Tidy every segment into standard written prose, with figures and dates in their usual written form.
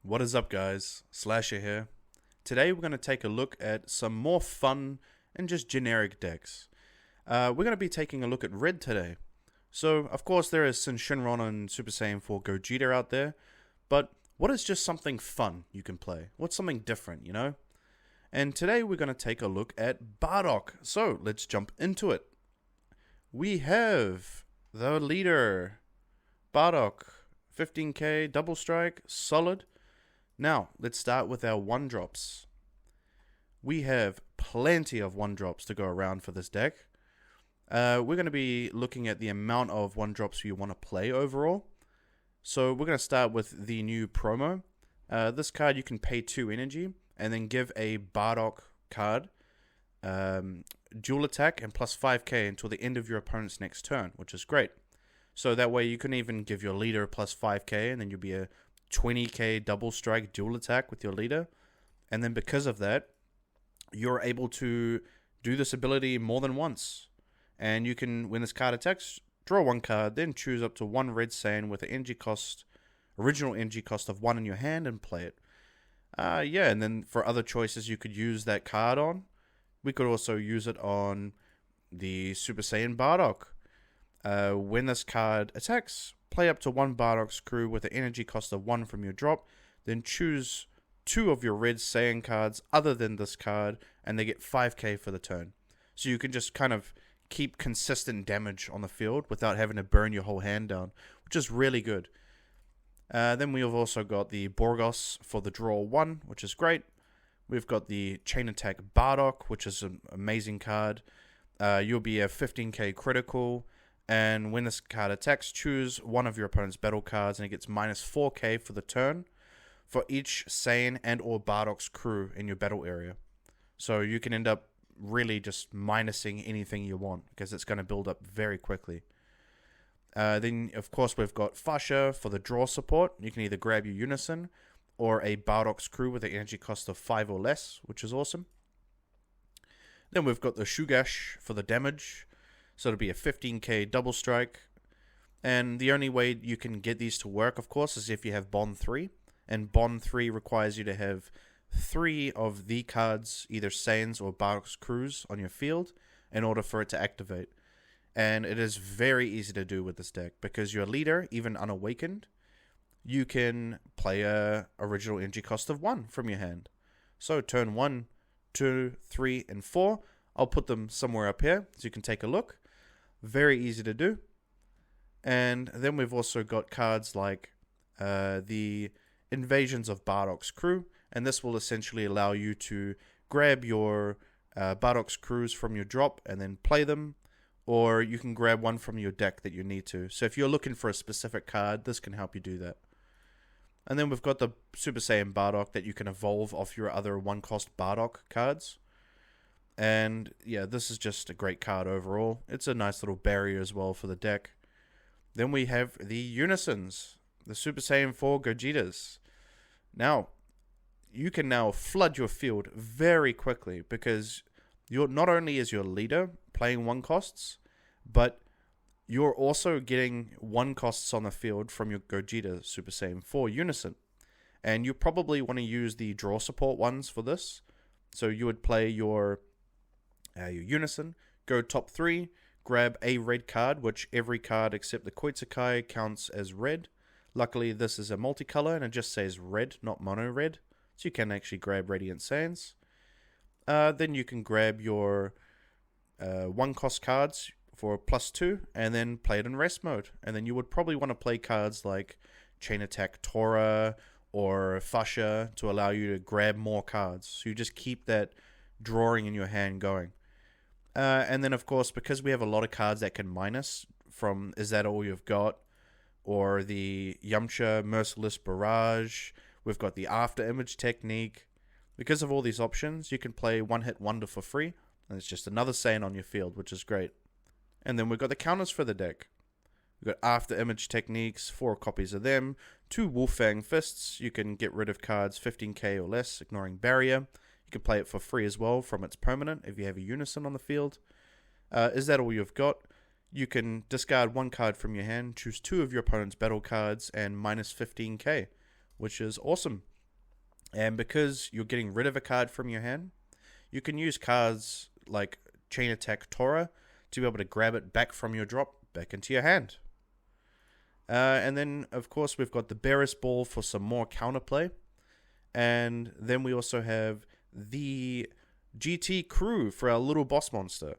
What is up, guys? Slasher here. Today we're going to take a look at some more fun and just generic decks. We're going to be taking a look at red today. So, of course, there is some Shinron and Super Saiyan 4 Gogeta out there, but what is just something fun you can play? What's something different, you know? And today we're going to take a look at Bardock. So, let's jump into it. We have the leader, Bardock, 15k, double strike, solid. Now, let's start with our 1-drops. We have plenty of 1-drops to go around for this deck. We're going to be looking at the amount of 1-drops you want to play overall. So we're going to start with the new promo. This card you can pay 2 energy and then give a Bardock card dual attack and plus 5k until the end of your opponent's next turn, which is great. So that way you can even give your leader plus 5k and then you'll be a 20k double strike dual attack with your leader. And then because of that, you're able to do this ability more than once. And you can, when this card attacks, draw 1 card, then choose up to 1 red Saiyan with an original energy cost of 1 in your hand and play it. And then for other choices you could use that card on. We could also use it on the Super Saiyan Bardock. When this card attacks, play up to 1 Bardocks crew with an energy cost of 1 from your drop, then choose 2 of your red Saiyan cards other than this card, and they get 5k for the turn. So you can just kind of keep consistent damage on the field without having to burn your whole hand down, which is really good. Then we've also got the Bardocks for the draw 1, which is great. We've got the Chain Attack Bardock, which is an amazing card. You'll be a 15k critical. And when this card attacks, choose 1 of your opponent's battle cards, and it gets minus 4k for the turn for each Saiyan and or Bardocks crew in your battle area. So you can end up really just minusing anything you want, because it's going to build up very quickly. Then, of course, we've got Fasha for the draw support. You can either grab your Unison or a Bardocks crew with an energy cost of 5 or less, which is awesome. Then we've got the Shugash for the damage. So it'll be a 15k double strike. And the only way you can get these to work, of course, is if you have Bond 3. And Bond 3 requires you to have 3 of the cards, either Saiyans or Bardocks crews, on your field in order for it to activate. And it is very easy to do with this deck, because your leader, even unawakened, you can play a original energy cost of 1 from your hand. So turn 1, 2, 3, and 4. I'll put them somewhere up here so you can take a look. Very easy to do. And then we've also got cards like the Invasions of Bardocks crew, and this will essentially allow you to grab your Bardocks crews from your drop and then play them, or you can grab one from your deck that you need to. So if you're looking for a specific card, this can help you do that. And then we've got the Super Saiyan Bardock that you can evolve off your other 1-cost Bardock cards. And yeah, this is just a great card overall. It's a nice little barrier as well for the deck. Then we have the Unisons, the Super Saiyan 4 Gogetas. Now, you can now flood your field very quickly, because you're not only is your leader playing 1-costs, but you're also getting 1-costs on the field from your Gogeta Super Saiyan 4 Unison. And you probably want to use the draw support ones for this. So you would play your Unison, go top 3, grab a red card, which every card except the Koitsukai counts as red. Luckily, this is a multicolor, and it just says red, not mono red. So you can actually grab Radiant Saiyans. Then you can grab your 1-cost cards for +2, and then play it in rest mode. And then you would probably want to play cards like Chain Attack Tora or Fasha to allow you to grab more cards. So you just keep that drawing in your hand going. And then, of course, because we have a lot of cards that can minus from Is That All You've Got, or the Yamcha Merciless Barrage, we've got the After Image Technique. Because of all these options, you can play One-Hit Wonder for free, and it's just another Saiyan on your field, which is great. And then we've got the counters for the deck. We've got After Image Techniques, 4 copies of them, 2 Wolfang Fists. You can get rid of cards 15k or less, ignoring Barrier. You can play it for free as well from its permanent if you have a Unison on the field. Is That All You've Got? You can discard 1 card from your hand, choose 2 of your opponent's battle cards, and minus 15k, which is awesome. And because you're getting rid of a card from your hand, you can use cards like Chain Attack Tora to be able to grab it back from your drop back into your hand. And then, of course, we've got the Bearus Ball for some more counterplay. And then we also have the GT Crew for our little boss monster.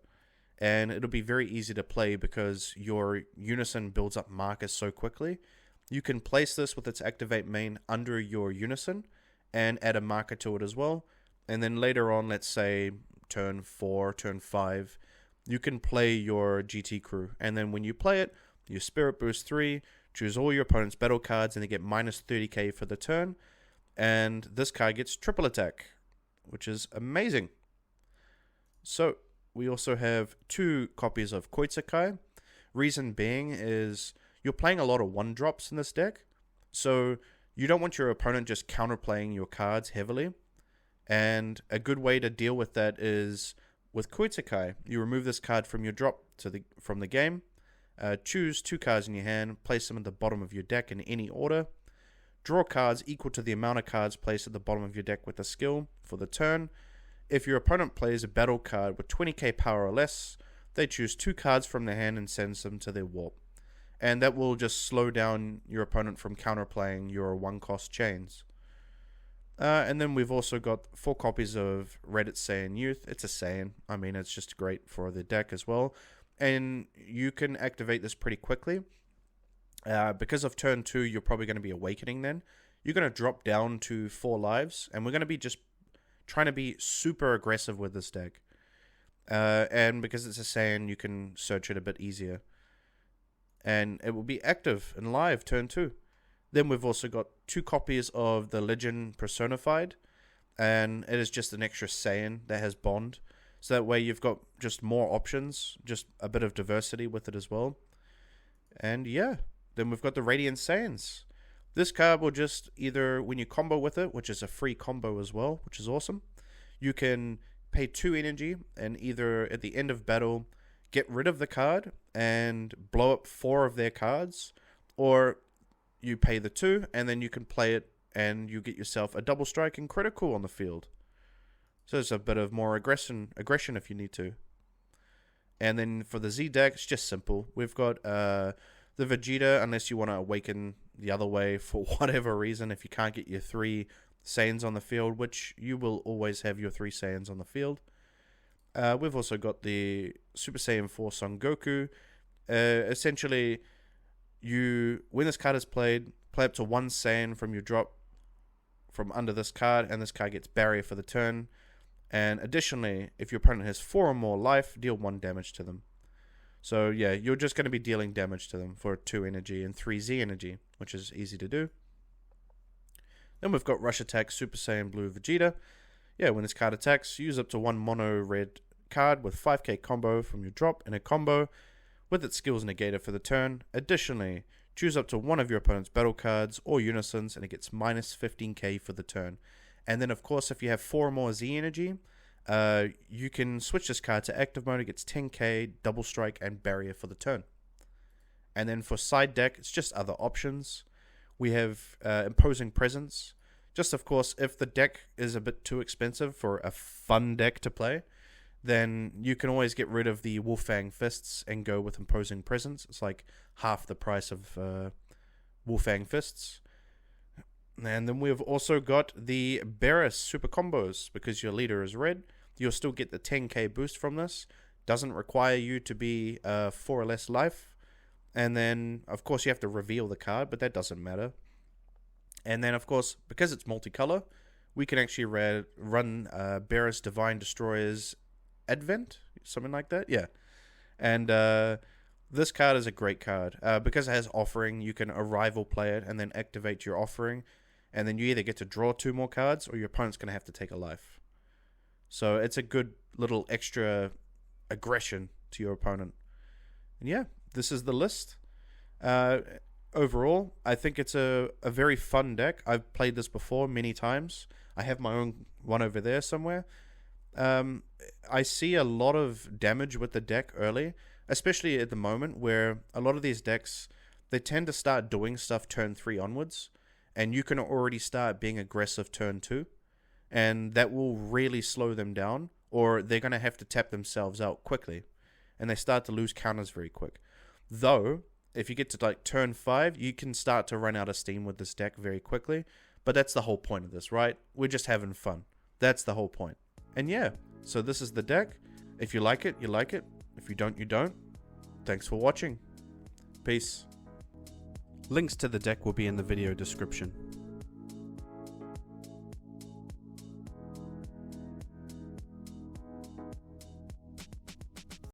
And it'll be very easy to play because your Unison builds up markers so quickly. You can place this with its activate main under your Unison and add a marker to it as well. And then later on, let's say turn 4, turn 5, you can play your GT Crew. And then when you play it, you Spirit Boost 3, choose all your opponent's battle cards, and they get minus 30k for the turn. And this card gets triple attack, which is amazing. So we also have 2 copies of Koitsukai. Reason being is you're playing a lot of 1-drops in this deck. So you don't want your opponent just counterplaying your cards heavily. And a good way to deal with that is with Koitsukai. You remove this card from your drop from the game. Choose 2 cards in your hand. Place them at the bottom of your deck in any order. Draw cards equal to the amount of cards placed at the bottom of your deck with a skill for the turn. If your opponent plays a battle card with 20k power or less, they choose 2 cards from their hand and sends them to their warp. And that will just slow down your opponent from counterplaying your 1-cost chains. And then we've also got 4 copies of Reddit Saiyan Youth. It's a Saiyan. I mean, it's just great for the deck as well. And you can activate this pretty quickly. Because of turn 2, you're probably going to be awakening then. You're going to drop down to 4 lives. And we're going to be just trying to be super aggressive with this deck. And because it's a Saiyan, you can search it a bit easier. And it will be active and live turn 2. Then we've also got 2 copies of the Legend Personified. And it is just an extra Saiyan that has Bond. So that way you've got just more options. Just a bit of diversity with it as well. And yeah. Then we've got the Radiant Saiyans. This card will just either, when you combo with it, which is a free combo as well, which is awesome, you can pay 2 energy and either at the end of battle get rid of the card and blow up 4 of their cards, or you pay the 2 and then you can play it and you get yourself a double strike and critical on the field. So it's a bit of more aggression if you need to. And then for the Z deck, it's just simple. We've got the Vegeta, unless you want to awaken the other way for whatever reason, if you can't get your 3 Saiyans on the field, which you will always have your 3 Saiyans on the field. We've also got the Super Saiyan 4 Son Goku. Essentially, when this card is played, play up to 1 Saiyan from your drop from under this card, and this card gets barrier for the turn. And additionally, if your opponent has 4 or more life, deal 1 damage to them. So yeah, you're just going to be dealing damage to them for 2 energy and 3 Z energy, which is easy to do. Then we've got Rush Attack Super Saiyan Blue Vegeta. Yeah, when this card attacks, use up to 1 mono red card with 5k combo from your drop in a combo with its skills negator for the turn. Additionally, choose up to 1 of your opponent's battle cards or unisons and it gets minus 15k for the turn. And then of course, if you have 4 or more Z energy, you can switch this card to active mode. It gets 10k, double strike, and barrier for the turn. And then for side deck, it's just other options. We have Imposing Presence. Just of course, if the deck is a bit too expensive for a fun deck to play, then you can always get rid of the Wolfang Fists and go with Imposing Presence. It's like half the price of Wolfang Fists. And then we've also got the Beerus Super Combos. Because your leader is red, you'll still get the 10k boost from this. Doesn't require you to be 4 or less life. And then, of course, you have to reveal the card, but that doesn't matter. And then, of course, because it's multicolor, we can actually run Beerus Divine Destroyer's Advent, something like that. Yeah. And this card is a great card. Because it has Offering, you can Arrival play it and then activate your Offering. And then you either get to draw 2 more cards or your opponent's going to have to take a life. So it's a good little extra aggression to your opponent. And yeah, this is the list. Overall, I think it's a very fun deck. I've played this before many times. I have my own one over there somewhere. I see a lot of damage with the deck early, especially at the moment where a lot of these decks, they tend to start doing stuff turn 3 onwards. and you can already start being aggressive turn 2, and that will really slow them down, or they're going to have to tap themselves out quickly, and they start to lose counters very quick. Though, if you get to like turn 5, you can start to run out of steam with this deck very quickly, but that's the whole point of this, right? We're just having fun. That's the whole point. And yeah, so this is the deck. If you like it, you like it. If you don't, you don't. Thanks for watching. Peace. Links to the deck will be in the video description.